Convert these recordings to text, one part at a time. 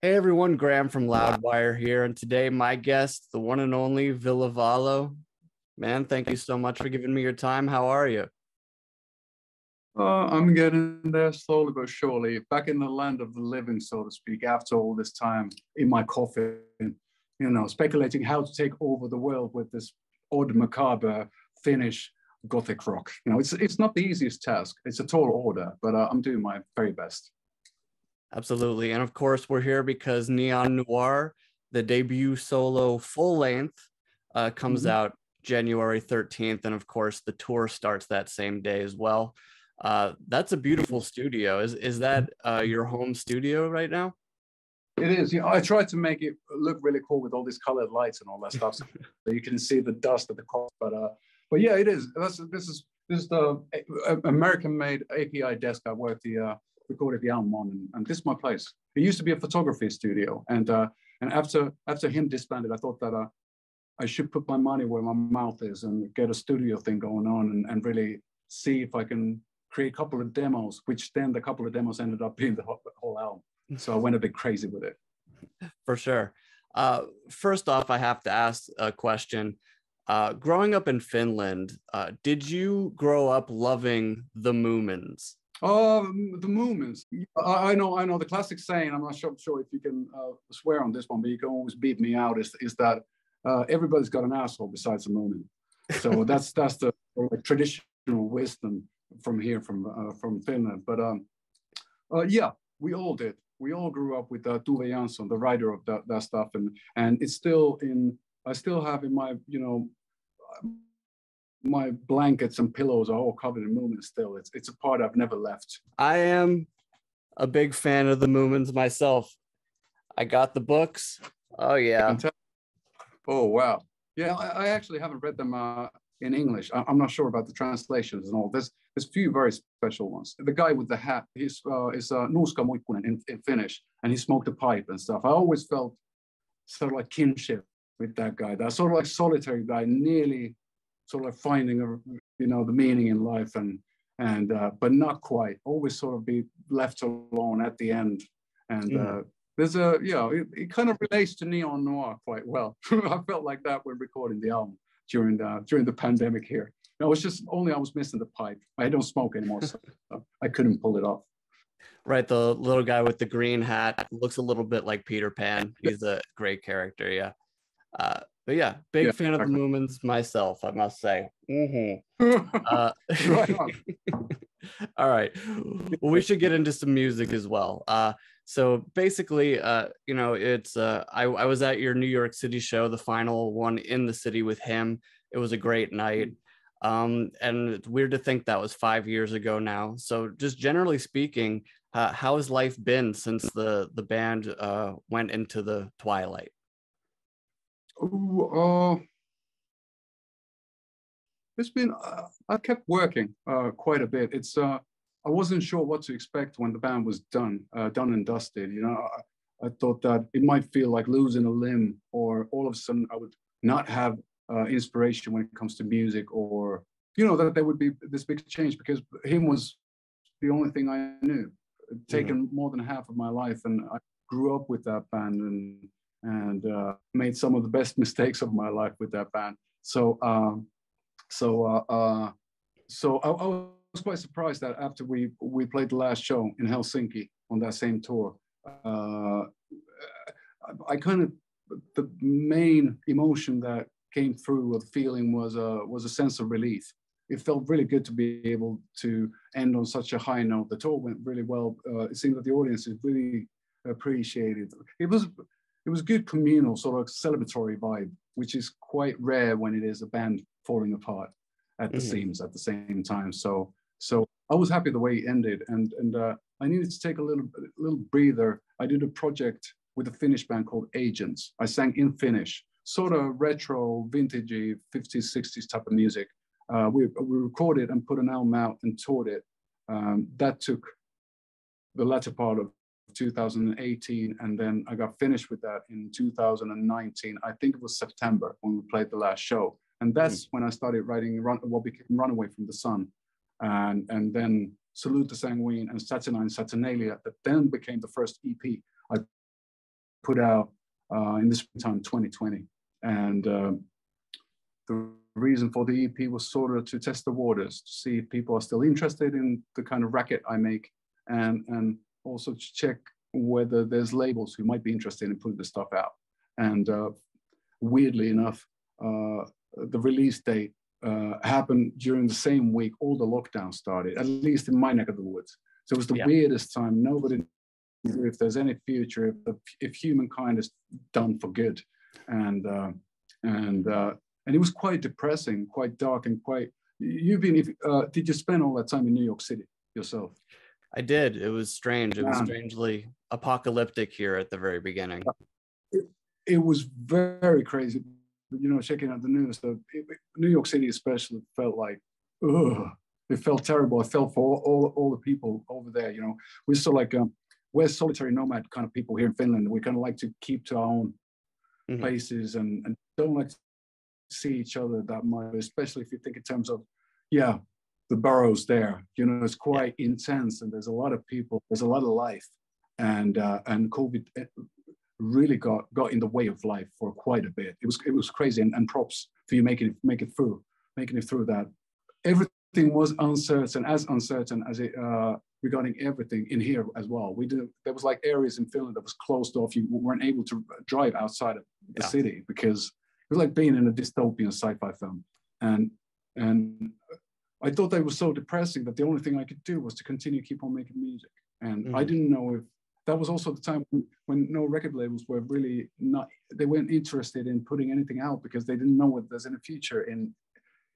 Hey everyone, Graham from Loudwire here, and today my guest, the one and only Ville Valo. Man, thank you so much for giving me your time. How are you? I'm getting there slowly but surely, back in the land of the living, so to speak, after all this time in my coffin, speculating how to take over the world with this odd macabre Finnish Gothic rock. It's not the easiest task. It's a tall order, but I'm doing my very best. Absolutely. And of course, we're here because Neon Noir, the debut solo full length, comes Mhm. out January 13th. And of course, the tour starts that same day as well. That's a beautiful studio. Is that your home studio right now? It is. I tried to make it look really cool with all these colored lights and all that stuff, so you can see the dust at the top. But yeah, it is. This is the American-made API desk I worked the recorded the album on, and this is my place. It used to be a photography studio, and after h.i.m disbanded, I thought that I should put my money where my mouth is and get a studio thing going on, and really see if I can create a couple of demos, which then the couple of demos ended up being the whole album. So I went a bit crazy with it. For sure. First off, I have to ask a question. Growing up in Finland, did you grow up loving the Moomins? The Moomins. I know the classic saying. I'm not sure if you can swear on this one, but you can always beat me out. Is that everybody's got an asshole besides a Moomin? So that's the like, traditional wisdom from here, from Finland. But yeah, we all did. We all grew up with Tuve Jansson, the writer of that stuff, and it's still in. I still have in my my blankets and pillows are all covered in Moomin still. It's a part I've never left. I am a big fan of the Moomins myself. I got the books. Oh yeah. Oh wow. Yeah, I actually haven't read them in English. I'm not sure about the translations and all. There's few very special ones. The guy with the hat, he's is Nuuska Muikkunen in Finnish, and he smoked a pipe and stuff. I always felt sort of like kinship with that guy. That sort of like solitary guy, nearly sort of like finding the meaning in life, and but not quite. Always sort of be left alone at the end, and there's it kind of relates to Neon Noir quite well. I felt like that when recording the album during the pandemic here. No, it's just only I was missing the pipe. I don't smoke anymore, so I couldn't pull it off. Right, the little guy with the green hat looks a little bit like Peter Pan. He's a great character, yeah. But yeah, big Yeah, fan of the exactly. Moomins myself, I must say. Uh, Right on. all right. Well, we should get into some music as well. So basically, it's I was at your New York City show, the final one in the city with him. It was a great night. And it's weird to think that was 5 years ago now. So just generally speaking, how has life been since the band went into the twilight? Ooh, it's been I kept working quite a bit. I wasn't sure what to expect when the band was done and dusted. I thought that it might feel like losing a limb, or all of a sudden I would not have inspiration when it comes to music, or that there would be this big change because him was the only thing I knew. Mhm. Taken more than half of my life, and I grew up with that band and made some of the best mistakes of my life with that band. So I was quite surprised that after we played the last show in Helsinki on that same tour, uh, I kind of the main emotion that came through or the feeling was a sense of relief. It felt really good to be able to end on such a high note. The tour went really well. It seemed that the audience really appreciated. It was good communal sort of celebratory vibe, which is quite rare when it is a band falling apart at the Mhm. seams at the same time. So I was happy the way it ended, and I needed to take a little breather. I did a project with a Finnish band called Agents. I sang in Finnish, sort of retro, vintagey, 50s, 60s type of music. We recorded and put an album out and toured it. That took the latter part of 2018, and then I got finished with that in 2019. I think it was September when we played the last show, and Mhm. that's when I started writing what became Runaway from the Sun, and then Salute the Sanguine and Saturnine Saturnalia, that then became the first EP I put out in the springtime 2020. And the reason for the EP was sort of to test the waters, to see if people are still interested in the kind of racket I make, and also to check whether there's labels who might be interested in putting the stuff out. And weirdly enough, the release date happened during the same week all the lockdowns started, at least in my neck of the woods. So it was the weirdest time. Nobody knew if there's any future, if humankind is done for good. And it was quite depressing, quite dark, and quite. Did you spend all that time in New York City yourself? I did. It was strange. It was strangely apocalyptic here at the very beginning. It was very crazy. You know, checking out the news, New York City especially felt like, ugh, it felt terrible. I felt for all the people over there. You know, we're still like, we're solitary nomad kind of people here in Finland. We kind of like to keep to our own places and don't like to see each other that much, especially if you think in terms of, the boroughs there. You know, it's quite intense, and there's a lot of people, there's a lot of life, and COVID really got in the way of life for quite a bit. It was crazy, and props for you making it through that. Everything was uncertain as it regarding everything in here as well. There was like areas in Finland that was closed off. You weren't able to drive outside of the city because it was like being in a dystopian sci-fi film. And I thought that was so depressing that the only thing I could do was to keep on making music. And I didn't know if that was also the time when no record labels were really they weren't interested in putting anything out because they didn't know what there's in the future. And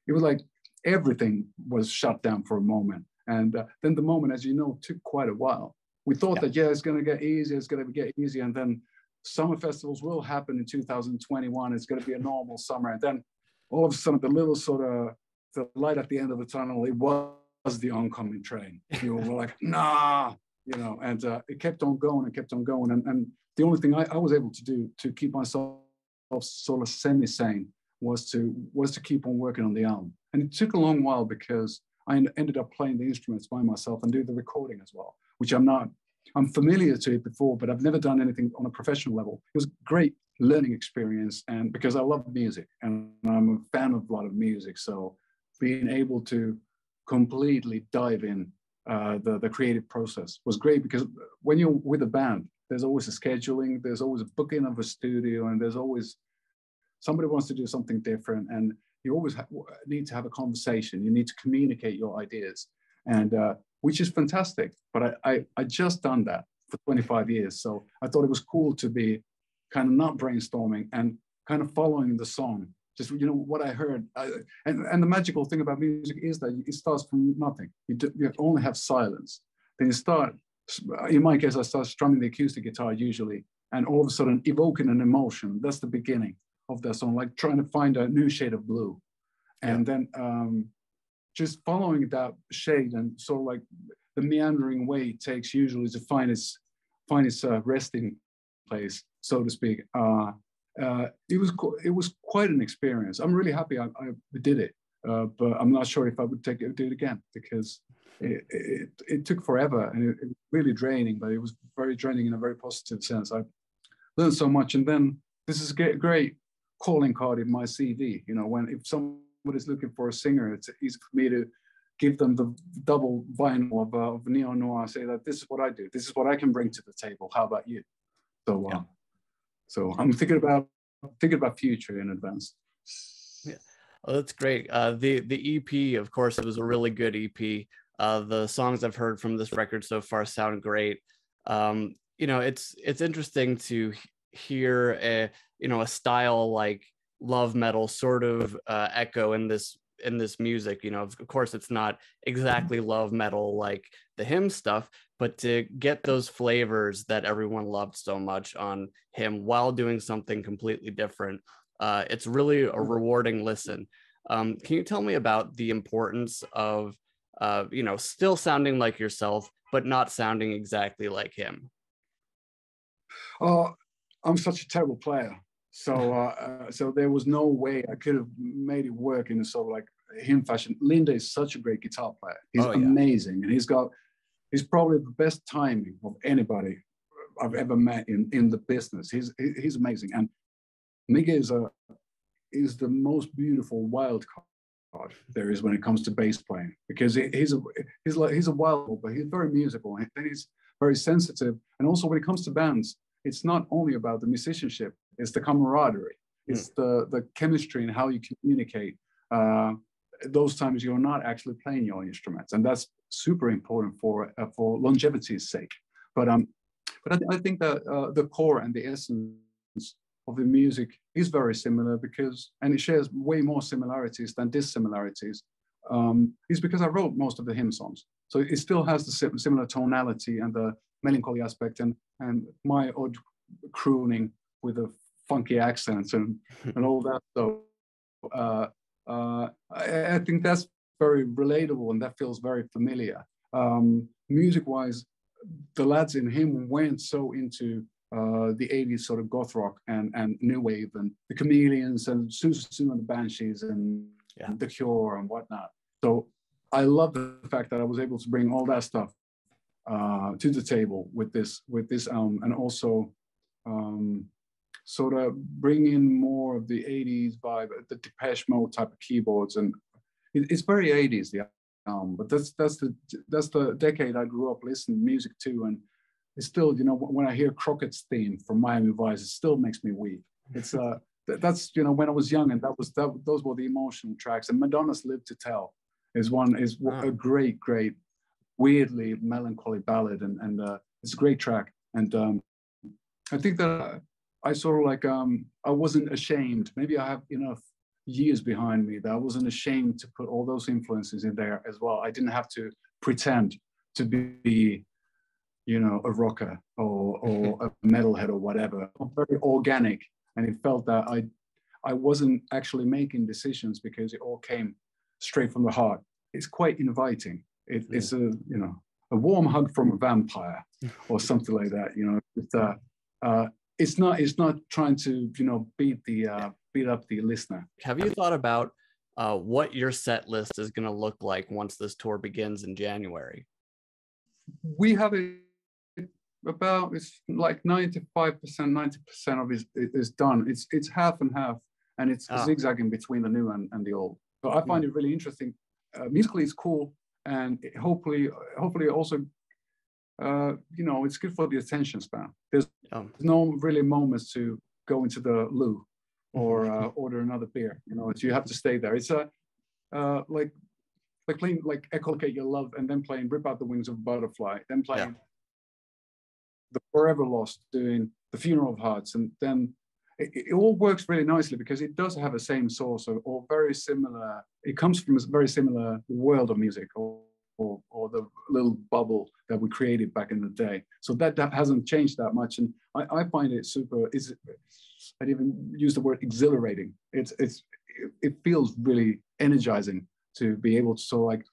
it was like everything was shut down for a moment. And then the moment, as you know, took quite a while. We thought that, it's going to get easier, and then summer festivals will happen in 2021. It's going to be a normal summer. And then all of a sudden, the little sort of the light at the end of the tunnel, it was the oncoming train. You were like, nah, you know, and it kept on going and kept on going. And the only thing I was able to do to keep myself sort of semi-sane was to keep on working on the album. And it took a long while because I ended up playing the instruments by myself and do the recording as well, which I'm familiar to it before, but I've never done anything on a professional level. It was a great learning experience, and because I love music and I'm a fan of a lot of music, so being able to completely dive in the creative process was great, because when you're with a band, there's always a scheduling, there's always a booking of a studio, and there's always somebody wants to do something different, and you always need to have a conversation. You need to communicate your ideas, and which is fantastic. But I just done that for 25 years, so I thought it was cool to be kind of not brainstorming and kind of following the song. Just, you know, what I heard. And the magical thing about music is that it starts from nothing. You only have silence. Then you start, in my case, I start strumming the acoustic guitar usually, and all of a sudden evoking an emotion. That's the beginning of that song, like trying to find a new shade of blue. And then just following that shade, and sort of like the meandering way it takes usually to find its resting place, so to speak. It was quite an experience. I'm really happy I did it, but I'm not sure if I would do it again, because it took forever, and it was really draining, but it was very draining in a very positive sense. I learned so much, and then this is a great calling card in my CV. You know, if somebody's looking for a singer, it's easy for me to give them the double vinyl of Neo Noir, say that this is what I do, this is what I can bring to the table. How about you? So. So I'm thinking about future in advance. Yeah, well, that's great. The EP, of course, it was a really good EP. The songs I've heard from this record so far sound great. You know, it's interesting to hear a style like love metal sort of echo in this music. You know, of course, it's not exactly love metal like the h.i.m stuff, but to get those flavors that everyone loved so much on h.i.m while doing something completely different, it's really a rewarding listen. Can you tell me about the importance of still sounding like yourself, but not sounding exactly like h.i.m? Oh, I'm such a terrible player. So so there was no way I could have made it work in a sort of like h.i.m fashion. Linda is such a great guitar player. He's amazing, and he's probably the best timing of anybody I've ever met in the business. He's amazing, and Miguel is the most beautiful wild card there is when it comes to bass playing, because he's a wild, but he's very musical, and he's very sensitive. And also when it comes to bands, it's not only about the musicianship, it's the camaraderie, it's the chemistry and how you communicate. Those times you're not actually playing your instruments, and that's super important for longevity's sake. But I think that the core and the essence of the music is very similar, and it shares way more similarities than dissimilarities. Is because I wrote most of the h.i.m songs, so it still has the similar tonality and the melancholy aspect, and my odd crooning with the funky accents and all that. So I think that's very relatable, and that feels very familiar. Music-wise, the lads in h.i.m went so into the 80s sort of goth rock and new wave, and the Chameleons and Susan and the Banshees and The Cure and whatnot. So I love the fact that I was able to bring all that stuff to the table with this and also sort of bring in more of the 80s vibe, the Depeche Mode type of keyboards, and it's very 80s, the album. But that's the decade I grew up listening to music to, and it's still, you know, when I hear Crockett's theme from Miami Vice, it still makes me weep. It's that's, you know, when I was young, and those were the emotional tracks. And Madonna's Live to Tell is a great, weirdly melancholy ballad, and it's a great track. And I think that I sort of like I wasn't ashamed. Maybe I have enough years behind me that I wasn't ashamed to put all those influences in there as well. I didn't have to pretend to be, you know, a rocker or a metalhead or whatever. Very organic, and it felt that I wasn't actually making decisions because it all came straight from the heart. It's quite inviting. It's a, you know, a warm hug from a vampire or something like that. You know, it's not trying to, you know, beat up the listener. Have you thought about what your set list is going to look like once this tour begins in January? We have it about, it's like 95%, 90% of it is done. It's half and half, and it's zigzagging between the new and the old. So I find it really interesting. Musically, it's cool, and hopefully also, you know, it's good for the attention span. There's no really moments to go into the loo or order another beer. You know, you have to stay there. It's like playing like Echolocate Your Love, and then playing Rip Out the Wings of a Butterfly, then playing The Forever Lost, doing The Funeral of Hearts, and then it all works really nicely because it does have the same source or very similar. It comes from a very similar world of music or the little bubble that we created back in the day. So that hasn't changed that much, and I find it super. I'd even use the word exhilarating. It feels really energizing to be able to, so like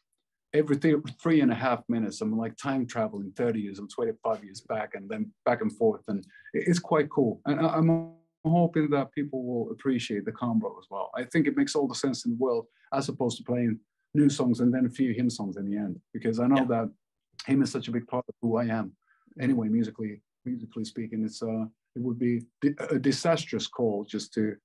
every 3.5 minutes, I'm like time traveling 30 years, I'm 25 years back, and then back and forth, and it's quite cool. And I'm hoping that people will appreciate the combo as well. I think it makes all the sense in the world, as opposed to playing new songs and then a few h.i.m songs in the end, because I know that h.i.m is such a big part of who I am. Anyway, musically speaking, it would be a disastrous call just to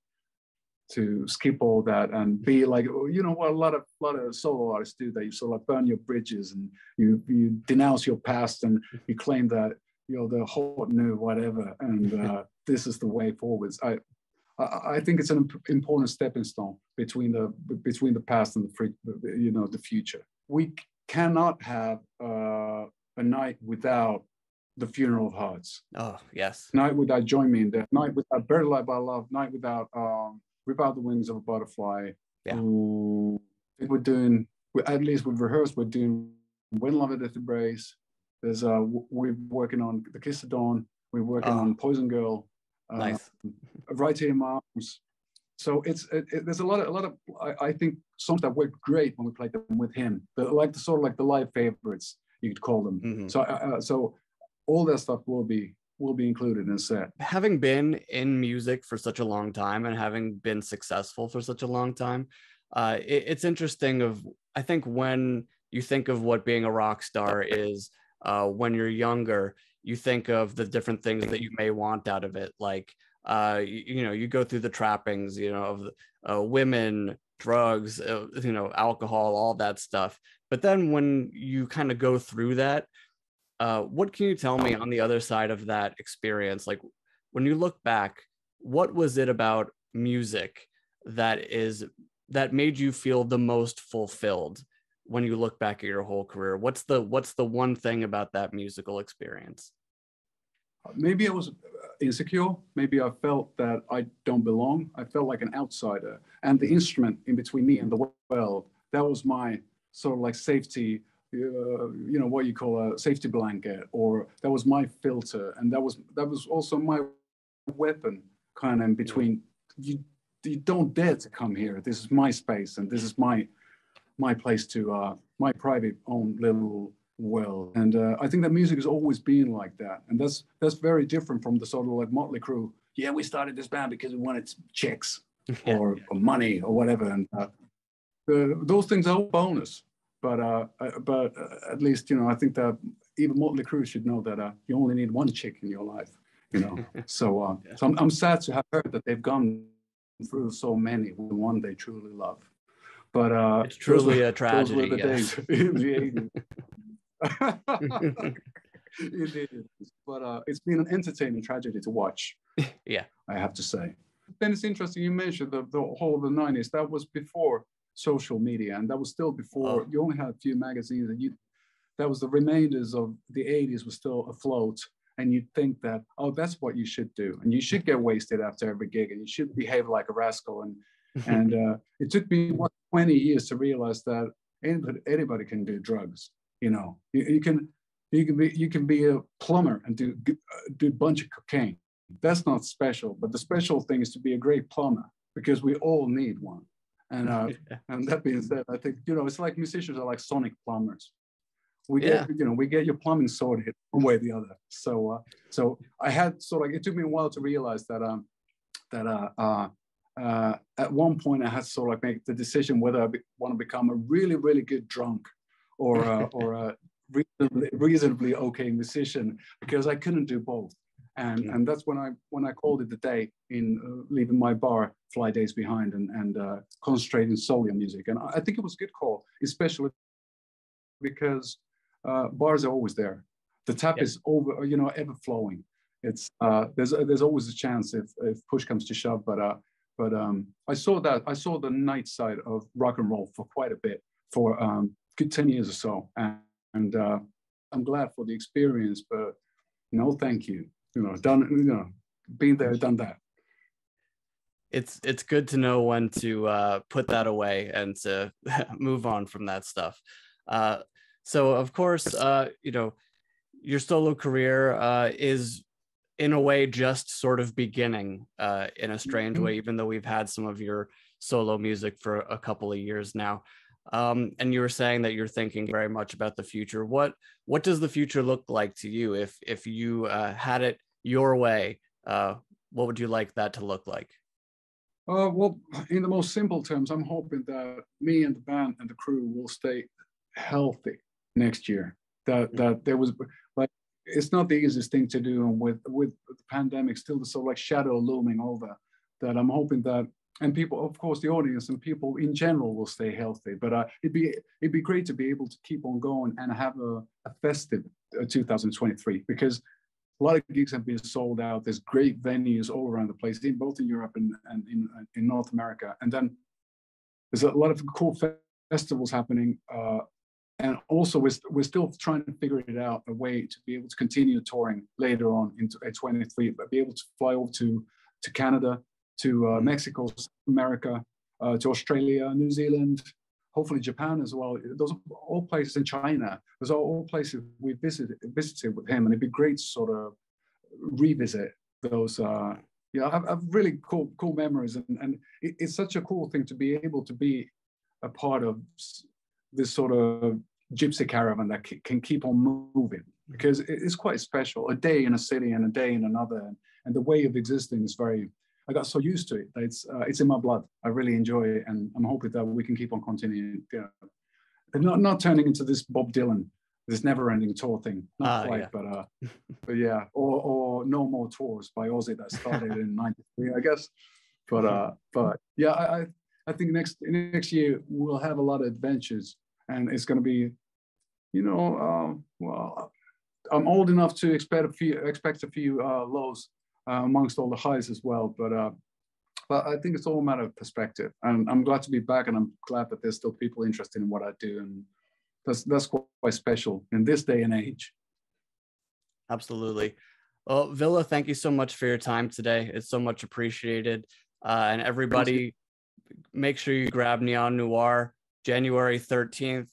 skip all that and be like, you know what a lot of solo artists do, that you sort of burn your bridges and you denounce your past and you claim that you're the hot new whatever, and this is the way forwards. I think it's an important stepping stone between the past and the future. We cannot have a night without The Funeral of Hearts. Oh yes. Night without Join Me in Death. Night without Buried Alive by Love. Night without Rip Out the Wings of a Butterfly. Yeah. We're doing, at least we've rehearsed, we're doing When Love at Death Embrace. There's we're working on The Kiss of Dawn. We're working on Poison Girl. Nice. Right Here in My Arms. So there's a lot of I think songs that work great when we play them with h.i.m. Like the live favorites, you could call them. Mm-hmm. So all that stuff will be included in the set. Having been in music for such a long time and having been successful for such a long time, it's interesting. I think when you think of what being a rock star is, when you're younger, you think of the different things that you may want out of it, like you go through the trappings, of women, drugs, alcohol, all that stuff. But then when you kind of go through that, what can you tell me on the other side of that experience? Like, when you look back, what was it about music that made you feel the most fulfilled when you look back at your whole career? What's the one thing about that musical experience? Maybe I was insecure. Maybe I felt that I don't belong. I felt like an outsider. And the instrument in between me and the world, that was my sort of like safety, what you call a safety blanket, or that was my filter. And that was also my weapon, kind of in between. You don't dare to come here. This is my space, and this is my place to, my private own little world. And I think that music has always been like that, and that's very different from the sort of like Motley Crue. Yeah, we started this band because we wanted chicks or money or whatever, and those things are bonus. But at least I think that even Motley Crue should know that you only need one chick in your life. So I'm sad to have heard that they've gone through so many with the one they truly love. But it's truly a tragedy. Those were the days in the 80s. It is. But it's been an entertaining tragedy to watch. Yeah, I have to say. Then it's interesting you mentioned the whole of the 90s. That was before social media, and that was still before you only had a few magazines, and that was the remainders of the 80s was still afloat. And you'd think that, that's what you should do, and you should get wasted after every gig, and you should behave like a rascal. And it took me 20 years to realize that anybody can do drugs. You can be a plumber and do a bunch of cocaine. That's not special, but the special thing is to be a great plumber, because we all need one. And and that being said, I think it's like musicians are like sonic plumbers. We get your plumbing sorted one way or the other. So I had it took me a while to realize that at one point I had to sort of like make the decision whether I want to become a really, really good drunk or a reasonably okay musician, because I couldn't do both. And that's when I called it the day in leaving my bar Fly Days behind and concentrating solely on music. And I think it was a good call, especially because bars are always there. The tap is over, ever flowing. It's there's always a chance if push comes to shove. But I saw the night side of rock and roll for quite a bit, for good 10 years or so, and I'm glad for the experience. But no, thank you. Been there, done that. It's good to know when to put that away and to move on from that stuff. So of course, your solo career is in a way just sort of beginning in a strange way, even though we've had some of your solo music for a couple of years now. And you were saying that you're thinking very much about the future. What does the future look like to you? If you had it your way, what would you like that to look like? Well, in the most simple terms, I'm hoping that me and the band and the crew will stay healthy next year. That there was, like, it's not the easiest thing to do with the pandemic still the sort of like shadow looming over. That I'm hoping that, and people, of course, the audience and people in general will stay healthy. But it'd be great to be able to keep on going and have a festive 2023, because a lot of gigs have been sold out. There's great venues all around the place, both in Europe and in North America. And then there's a lot of cool festivals happening. And also, we're still trying to figure it out, a way to be able to continue touring later on into 23, but be able to fly over to Canada, to Mexico, South America, to Australia, New Zealand, hopefully Japan as well. Those are all places, in China. Those are all places we visited with him, and it'd be great to sort of revisit those. I've really cool memories, and it's such a cool thing to be able to be a part of this sort of gypsy caravan that can keep on moving, because it's quite special. A day in a city and a day in another, and the way of existing is very. I got so used to it that it's in my blood. I really enjoy it, and I'm hoping that we can keep on continuing. And not turning into this Bob Dylan this never-ending tour thing. Not quite, Yeah. but yeah, or No More Tours by Ozzy that started in '93, I guess. But yeah, I think next year we'll have a lot of adventures, and it's going to be, well, I'm old enough to expect a few lows amongst all the highs as well. But I think it's all a matter of perspective, and I'm glad to be back, and I'm glad that there's still people interested in what I do, and that's quite special in this day and age. Absolutely. Well, Ville, thank you so much for your time today. It's so much appreciated. And everybody, make sure you grab Neon Noir January 13th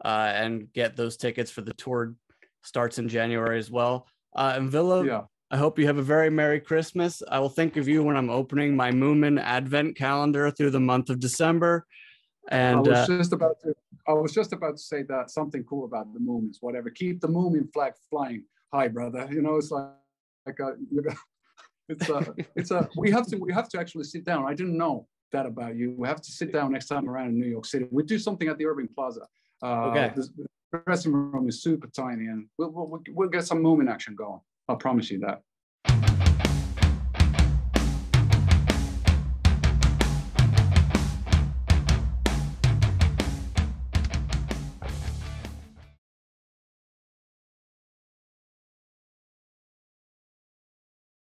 and get those tickets for the tour. Starts in January as well. And Ville, Yeah. I hope you have a very Merry Christmas. I will think of you when I'm opening my Moomin Advent calendar through the month of December. And I was just about to say that something cool about the Moomins, whatever. Keep the Moomin flag flying high, brother. It's we have to actually sit down. I didn't know that about you. We have to sit down next time around in New York City. We do something at the Irving Plaza. Okay. The dressing room is super tiny, and we'll get some Moomin action going. I promise you that.